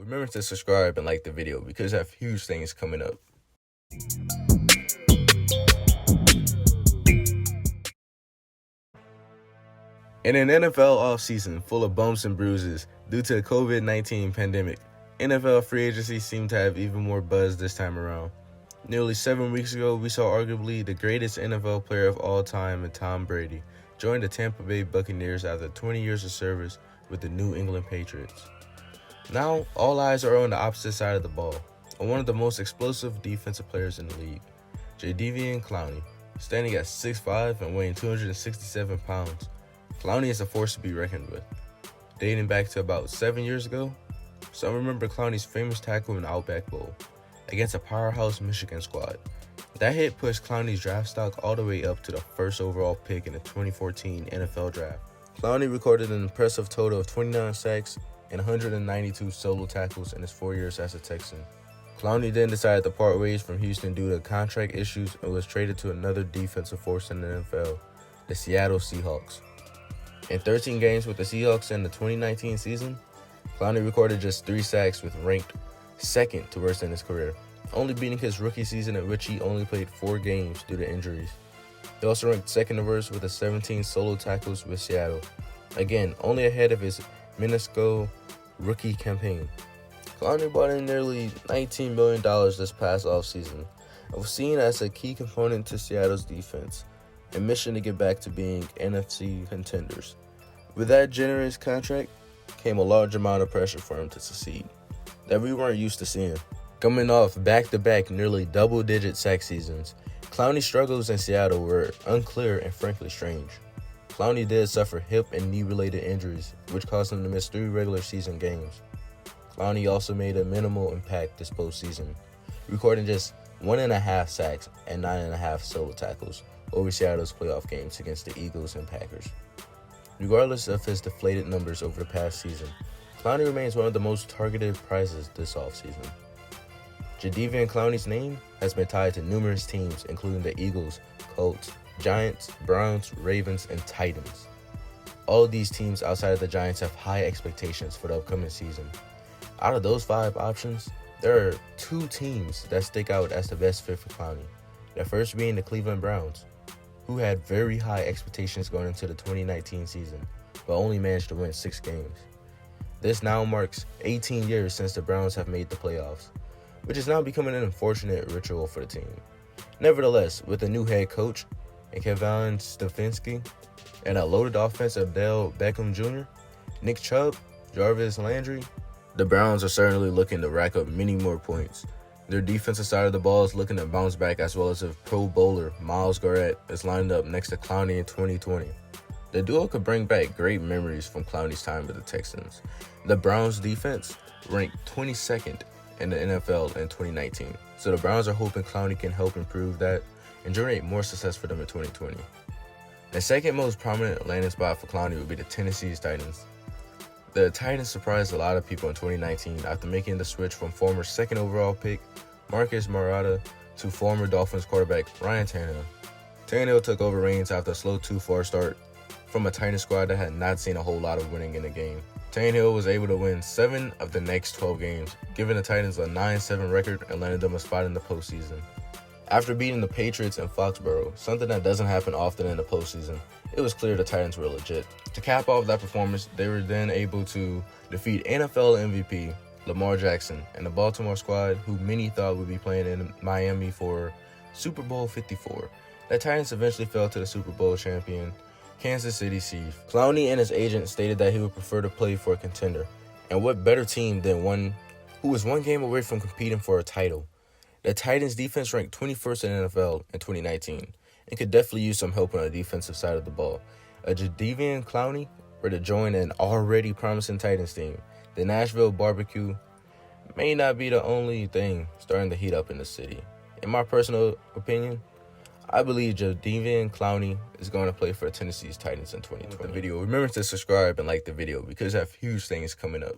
Remember to subscribe and like the video because I have huge things coming up. In an NFL offseason full of bumps and bruises due to the COVID-19 pandemic, NFL free agency seemed to have even more buzz this time around. Nearly 7 weeks ago, we saw arguably the greatest NFL player of all time in Tom Brady join the Tampa Bay Buccaneers after 20 years of service with the New England Patriots. Now, all eyes are on the opposite side of the ball, on one of the most explosive defensive players in the league, Jadeveon Clowney. Standing at 6'5" and weighing 267 pounds, Clowney is a force to be reckoned with. Dating back to about 7 years ago, some remember Clowney's famous tackle in the Outback Bowl against a powerhouse Michigan squad. That hit pushed Clowney's draft stock all the way up to the first overall pick in the 2014 NFL Draft. Clowney recorded an impressive total of 29 sacks and 192 solo tackles in his 4 years as a Texan. Clowney then decided to part ways from Houston due to contract issues and was traded to another defensive force in the NFL, the Seattle Seahawks. In 13 games with the Seahawks in the 2019 season, Clowney recorded just 3 sacks, with ranked second to worst in his career, only beating his rookie season in which he only played 4 games due to injuries. He also ranked second to worst with the 17 solo tackles with Seattle, again only ahead of his minuscule rookie campaign. Clowney brought in nearly $19 million this past offseason and was seen as a key component to Seattle's defense and mission to get back to being NFC contenders. With that generous contract came a large amount of pressure for him to succeed that we weren't used to seeing. Coming off back-to-back nearly double-digit sack seasons, Clowney's struggles in Seattle were unclear and frankly strange. Clowney did suffer hip and knee-related injuries, which caused him to miss 3 regular season games. Clowney also made a minimal impact this postseason, recording just 1.5 sacks and 9.5 solo tackles over Seattle's playoff games against the Eagles and Packers. Regardless of his deflated numbers over the past season, Clowney remains one of the most targeted prizes this offseason. Jadeveon Clowney's name has been tied to numerous teams, including the Eagles, Colts, Giants, Browns, Ravens, and Titans. All of these teams outside of the Giants have high expectations for the upcoming season. Out of those 5 options, there are 2 teams that stick out as the best fit for Clowney. The first being the Cleveland Browns, who had very high expectations going into the 2019 season, but only managed to win 6 games. This now marks 18 years since the Browns have made the playoffs, which is now becoming an unfortunate ritual for the team. Nevertheless, with a new head coach and Kevin Stefanski and a loaded offense of Odell Beckham Jr., Nick Chubb, Jarvis Landry, the Browns are certainly looking to rack up many more points. Their defensive side of the ball is looking to bounce back, as well as if Pro Bowler Myles Garrett is lined up next to Clowney in 2020. The duo could bring back great memories from Clowney's time with the Texans. The Browns' defense ranked 22nd in the NFL in 2019, so the Browns are hoping Clowney can help improve that and generate more success for them in 2020. The second most prominent landing spot for Clowney would be the Tennessee Titans. The Titans surprised a lot of people in 2019 after making the switch from former second overall pick Marcus Mariota to former Dolphins quarterback Ryan Tannehill. Tannehill took over reins after a slow 2-4 start from a Titans squad that had not seen a whole lot of winning in the game. Tannehill was able to win 7 of the next 12 games, giving the Titans a 9-7 record and landed them a spot in the postseason. After beating the Patriots in Foxborough, something that doesn't happen often in the postseason, it was clear the Titans were legit. To cap off that performance, they were then able to defeat NFL MVP Lamar Jackson and the Baltimore squad, who many thought would be playing in Miami for Super Bowl 54. The Titans eventually fell to the Super Bowl champion Kansas City Chiefs. Clowney and his agent stated that he would prefer to play for a contender, and what better team than one who was 1 game away from competing for a title. The Titans' defense ranked 21st in the NFL in 2019 and could definitely use some help on the defensive side of the ball. A Jadeveon Clowney were to join an already promising Titans team. The Nashville barbecue may not be the only thing starting to heat up in the city. In my personal opinion, I believe Jadeveon Clowney is going to play for Tennessee's Titans in 2020. Remember to subscribe and like the video because I have huge things coming up.